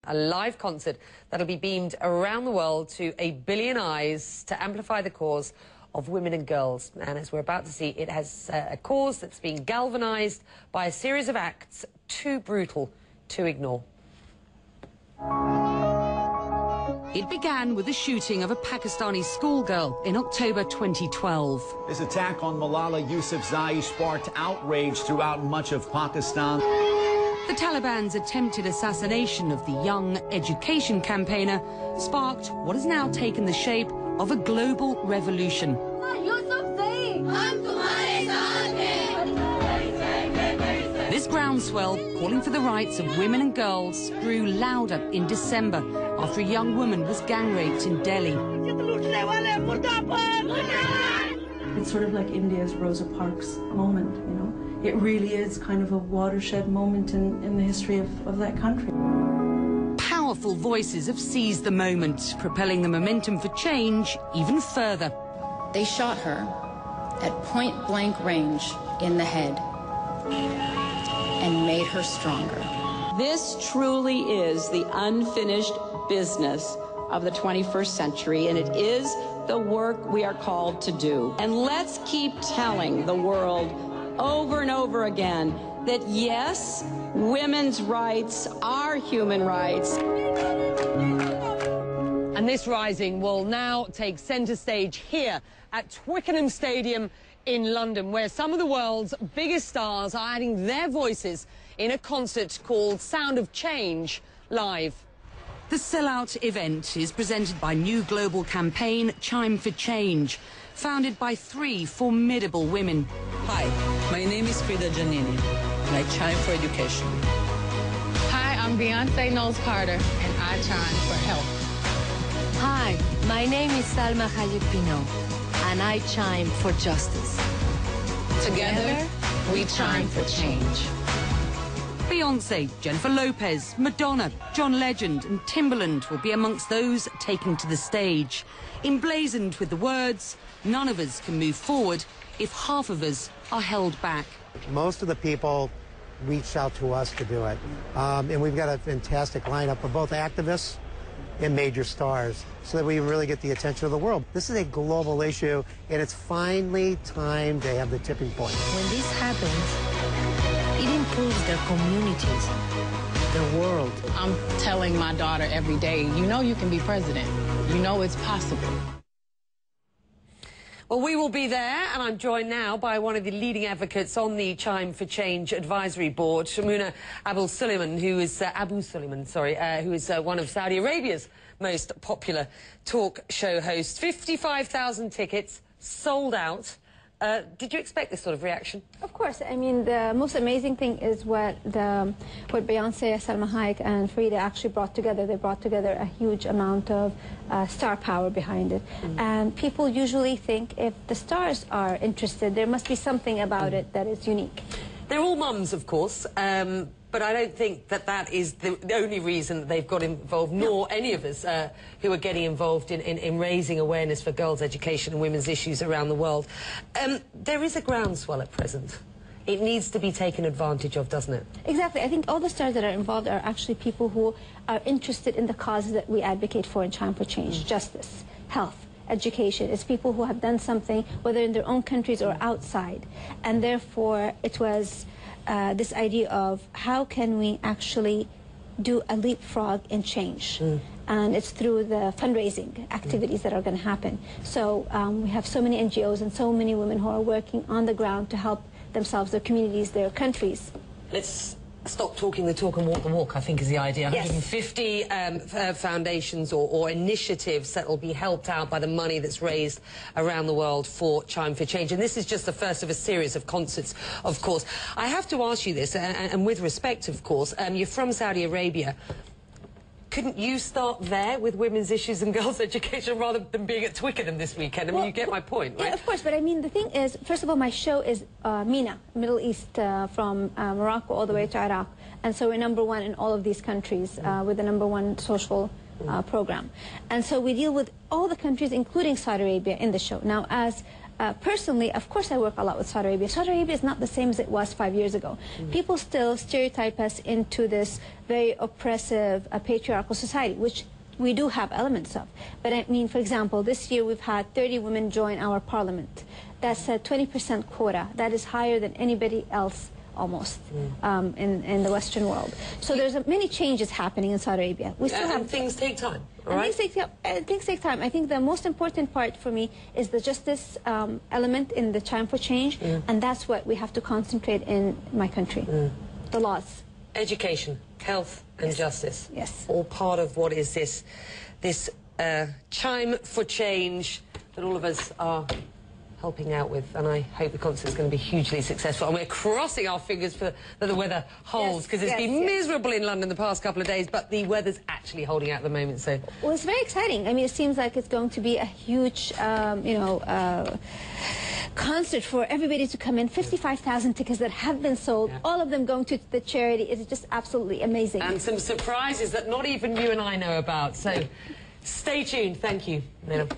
A live concert that'll be beamed around the world to 1 billion eyes to amplify the cause of women and girls. And as we're about to see, it has a cause that's being galvanized by a series of acts too brutal to ignore. It began with the shooting of a Pakistani schoolgirl in October 2012. This attack on Malala Yousafzai sparked outrage throughout much of Pakistan. The Taliban's attempted assassination of the young education campaigner sparked what has now taken the shape of a global revolution. This groundswell, calling for the rights of women and girls, grew louder in December after a young woman was gang-raped in Delhi. It's sort of like India's Rosa Parks moment, you know. It really is kind of a watershed moment in the history of that country. Powerful voices have seized the moment, propelling the momentum for change even further. They shot her at point-blank range in the head and made her stronger. This truly is the unfinished business of the 21st century, and it is the work we are called to do. And let's keep telling the world over and over again that, yes, women's rights are human rights. And this rising will now take centre stage here at Twickenham Stadium in London, where some of the world's biggest stars are adding their voices in a concert called Sound of Change Live. The sellout event is presented by new global campaign Chime for Change, founded by 3 formidable women. Hi, my name is Frida Giannini, and I chime for education. Hi, I'm Beyonce Knowles Carter, and I chime for health. Hi, my name is Salma Hayek Pinot, and I chime for justice. Together, we chime for change. Beyonce, Jennifer Lopez, Madonna, John Legend and Timbaland will be amongst those taking to the stage, emblazoned with the words, "None of us can move forward if half of us are held back." Most of the people reached out to us to do it, and we've got a fantastic lineup of both activists and major stars so that we really get the attention of the world. This is a global issue, and it's finally time to have the tipping point. When this happens, it improves their communities, the world. I'm telling my daughter every day, you know you can be president. You know it's possible. Well, we will be there, and I'm joined now by one of the leading advocates on the Chime for Change Advisory Board, Shamuna Abu Suleiman, who is one of Saudi Arabia's most popular talk show hosts. 55,000 tickets sold out. Did you expect this sort of reaction? Of course. I mean, the most amazing thing is what Beyonce, Salma Hayek, and Frida actually brought together. They brought together a huge amount of star power behind it. And people usually think if the stars are interested, there must be something about it that is unique. They're all mums, of course, but I don't think that that is the only reason that they've got involved, nor any of us who are getting involved in raising awareness for girls' education and women's issues around the world. There is a groundswell at present. It needs to be taken advantage of, doesn't it? Exactly. I think all the stars that are involved are actually people who are interested in the causes that we advocate for in Chime for Change. Justice, health, education. It's people who have done something, whether in their own countries or outside. And therefore, it was this idea of how can we actually do a leapfrog in change. And it's through the fundraising activities that are going to happen. So we have so many NGOs and so many women who are working on the ground to help themselves, their communities, their countries. Let's stop talking the talk and walk the walk, I think, is the idea. Yes. 150 foundations or initiatives that will be helped out by the money that's raised around the world for Chime for Change. And this is just the first of a series of concerts, of course. I have to ask you this, and with respect, of course, you're from Saudi Arabia. Couldn't you start there with women's issues and girls' education rather than being at Twickenham this weekend? I mean, you get my point, right? Yeah, of course, but I mean, the thing is, first of all, my show is MENA, Middle East, from Morocco all the way to Iraq. And so we're #1 in all of these countries with the #1 social program. And so we deal with all the countries, including Saudi Arabia, in the show. Now, as personally, of course, I work a lot with Saudi Arabia. Saudi Arabia is not the same as it was 5 years ago. People still stereotype us into this very oppressive, patriarchal society, which we do have elements of. But I mean, for example, this year we've had 30 women join our parliament. That's a 20% quota. That is higher than anybody else almost in the Western world. So there's many changes happening in Saudi Arabia. We still have things take time, right? Things take time. I think the most important part for me is the justice element in the Chime for Change, and that's what we have to concentrate in my country. The laws. Education, health and justice. Yes. All part of what is this Chime for Change that all of us are helping out with, and I hope the concert is going to be hugely successful, and we're crossing our fingers that the weather holds, because it's been miserable in London the past couple of days, but the weather's actually holding out at the moment, so... Well, it's very exciting. I mean, it seems like it's going to be a huge, concert for everybody to come in. 55,000 tickets that have been sold, all of them going to the charity. It's just absolutely amazing. And some surprises that not even you and I know about, so stay tuned. Thank you, Neelam.